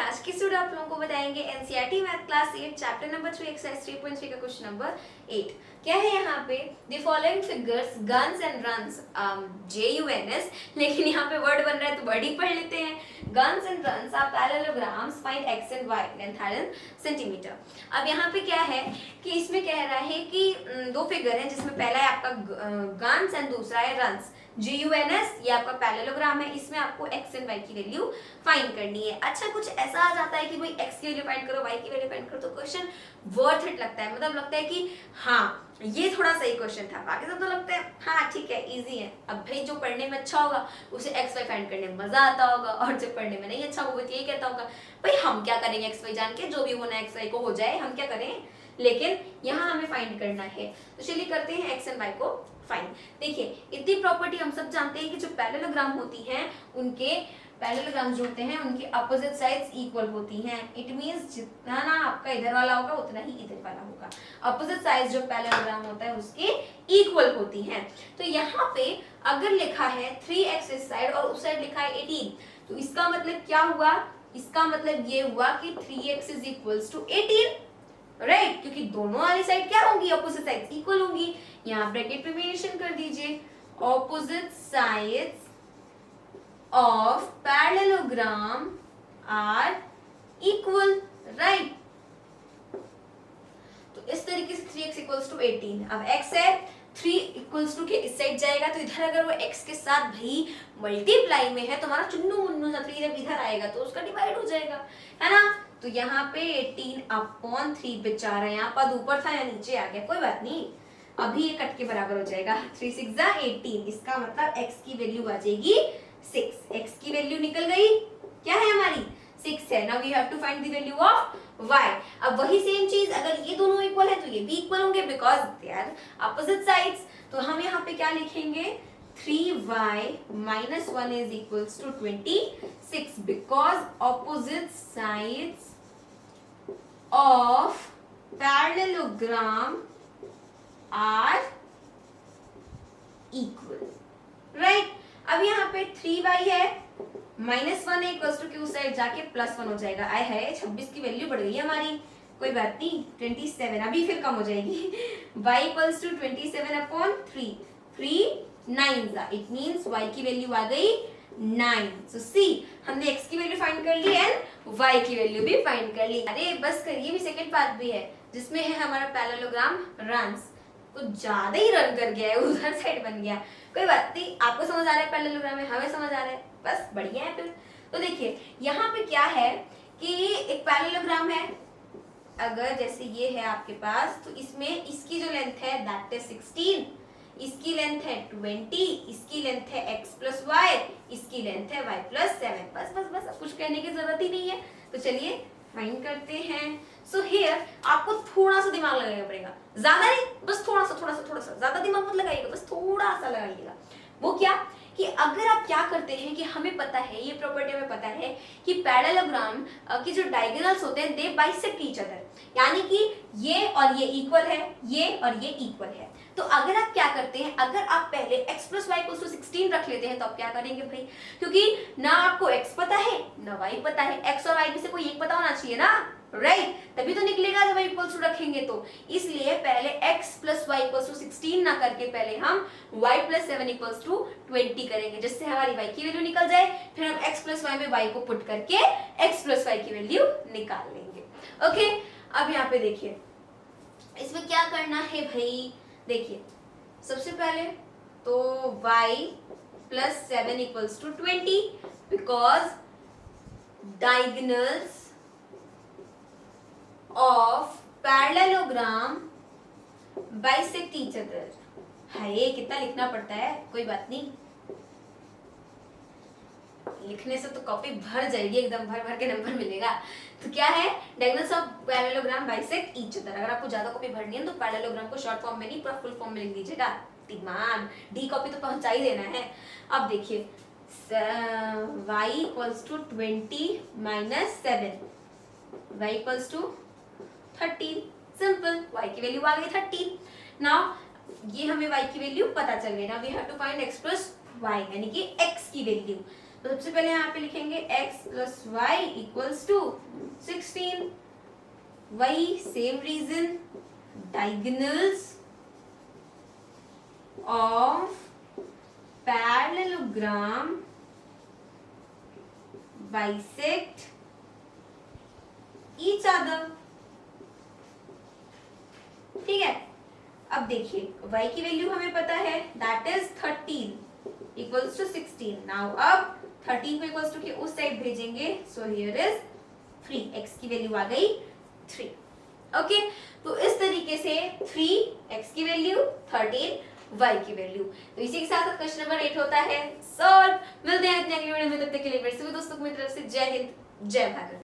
आज की स्टूडियो आप लोगों को बताएंगे NCERT math class 8 chapter number 3 exercise 3.3 का क्वेश्चन नंबर 8। क्या है यहाँ पे the following figures guns and runs JUNS, लेकिन यहाँ पे वर्ड बन रहा है तो वर्ड ही पढ़ लेते हैं। Guns and runs are parallelograms, find x and y length है सेंटीमीटर। अब यहाँ पे क्या है कि इसमें कह रहा है कि दो फिगर है जिसमें पहला है आपका गन्स एंड दूसरा है रन्स। JUNS ये आपका पैरेललोग्राम है, इसमें आपको x एंड y की वैल्यू फाइंड करनी है। अच्छा कुछ ऐसा आ जाता है कि भाई x की वैल्यू फाइंड करो, y की वैल्यू फाइंड करो, तो क्वेश्चन वर्थ इट लगता है, मतलब लगता है कि हाँ ये थोड़ा सही क्वेश्चन था। बाकी सब तो लगता है हाँ ठीक है इजी है। अब भाई जो पढ़ने में अच्छा होगा उसे x y फाइंड करने में मजा आता होगा, और जो पढ़ने में नहीं अच्छा होगा वो यही कहता होगा भाई हम क्या करेंगे x y जान के, जो भी होना x y को हो जाए, हम क्या करें, लेकिन यहाँ हमें फाइंड करना है। तो चलिए करते हैं x एंड y को फाइंड। देखिए इतनी प्रॉपर्टी हम सब जानते हैं कि जो पैरेललोग्राम होती हैं उनके पैरेललोग्राम जो होते हैं उनकी अपोजिट साइड्स इक्वल होती हैं। इट मींस जितना ना आपका इधर वाला होगा उतना ही इधर वाला होगा। अपोजिट साइड्स जो पैरेललोग्राम होता है उसके इक्वल होती हैं। तो यहाँ पे अगर लिखा है 3x इस साइड और उस साइड लिखा है 18, तो इसका मतलब क्या हुआ, इसका मतलब ये हुआ कि 3x is equals to 18, right, क्योंकि दोनों वाली साइड क्या होंगी, अपोजिट साइड्स इक्वल होंगी। यहाँ ब्रैकेट में मेंशन कर दीजिए opposite sides of parallelogram are equal, right? तो इस तरीके से 3x equals to 18। अब x है 3 equals to के इस साइड जाएगा, तो इधर अगर वो x के साथ भाई मल्टीप्लाई में है तो हमारा चुन्नू मुन्नू सा 3 जब इधर आएगा तो उसका डिवाइड हो जाएगा, है ना। तो यहाँ पे 18/3 बेचारा यहाँ पद ऊपर था या नीचे आ गया, कोई बात नहीं, अभी ये कट के बराबर हो जाएगा। 3 6 18, इसका मतलब x की वैल्यू आ जाएगी 6। x की वैल्यू निकल गई, क्या है हमारी 6 है। Now we have to find the value of y। अब वही सेम चीज अगर ये दोनों इक्वल है तो ये भी इक्वल होंगे because they are opposite sides. तो हम यहाँ पे क्या लिखेंगे 3y - 1 is equals to 26 because opposite sides of parallelogram are equal, right. अब यहाँ पे 3y है -1 है इक्वल्स टू क्यू साइड जाके +1 हो जाएगा। आए है 26 की वैल्यू बढ़ गई हमारी, कोई बात नहीं 27, अभी फिर कम हो जाएगी। y equals to 27/3, 3 9 it means y की वैल्यू आ गई 9। सो सी हमने x की वैल्यू फाइंड कर ली एंड y की वैल्यू भी फाइंड कर ली। अरे बस कर, ये भी सेकंड पार्ट भी है जिसमें है हमारा पैरेललोग्राम रन्स, कुछ ज्यादा ही रन कर गया है, उधर साइड बन गया, कोई बात नहीं, आपको समझ आ रहा है पैरेललोग्राम में, हमें समझ आ रहा है, बस बढ़िया है फिर। तो देखिए यहाँ पे क्या है कि एक पैरेललोग्राम है, अगर जैसे ये है आपके पास, तो इसमें इसकी जो लेंथ है दैट इज 16, इसकी लेंथ है 20, इसकी लेंथ है x + y, इसकी लेंथ है y + 7। बस बस बस, अब कुछ कहने की जरूरत ही नहीं है। तो चलिए फाइंड करते हैं। सो हियर आपको थोड़ा सा दिमाग लगाना पड़ेगा, ज्यादा नहीं, बस थोड़ा सा, ज्यादा दिमाग मत लगाइएगा, बस थोड़ा सा लगाइएगा। वो क्या कि अगर आप क्या करते हैं कि हमें पता है, ये प्रॉपर्टी हमें पता है कि पैरेललोग्राम की जो डायगोनल्स होते हैं दे बाइसेक्ट ईच अदर, यानी कि ये और ये इक्वल है, ये और ये इक्वल है। तो अगर आप क्या करते हैं, अगर आप पहले x + y = 16 रख लेते हैं तो आप क्या करेंगे भाई, क्योंकि ना आपको x पता है ना y पता है, x और y में से कोई एक पता होना चाहिए ना, राइट, तभी तो निकलेगा जब इक्वल्स टू रखेंगे तो। इसलिए पहले x + y = 16 ना करके पहले हम y + 7 = 20 करेंगे, जिससे हमारी y की वैल्यू निकल जाए। फिर हम x + y में y को पुट करके x + y की वैल्यू निकाल लेंगे। ओके, अब यहाँ पे देखिए इसमें क्या करना है भाई, देखिए सबसे पहले तो y + 7 = 20 because diagonals of parallelogram bisect each other. हाय कितना लिखना पड़ता है, कोई बात नहीं, लिखने से तो कॉपी भर जाएगी, एकदम भर भर के नंबर मिलेगा। तो क्या है, diagonals of parallelogram bisect each other. अगर आपको ज्यादा कॉपी भरनी है तो पैरेललोग्राम को शॉर्ट फॉर्म में नहीं पूरा फुल फॉर्म में लिख दीजिएगा, दिमाग डी कॉपी तो पहुंचा ही देना है। अब देखिए y = 20 - 7, y = 13, सिंपल, y की वैल्यू आ गई 13। नाउ ये हमें y की वैल्यू पता चल गई। Now we have to find x + y यानी कि x की वैल्यू। तो सबसे पहले यहाँ पे लिखेंगे x plus y equals to 16। वही same reason, diagonals of parallelogram bisect each other. ठीक है, अब देखिए y की वैल्यू हमें पता है, that is 13 equals to 16। Now अब 13 को इक्वल्स टू के उस साइड भेजेंगे, सो हियर इज 3, x की वैल्यू आ गई 3। ओके, तो इस तरीके से 3 x की वैल्यू, 13 y की वैल्यू। तो इसी के साथ क्वेश्चन नंबर 8 होता है सॉल्व। मिलते हैं अगले वीडियो में, तब तक के लिए मेरे सभी दोस्तों को मेरी तरफ से जय हिंद, जय भारत।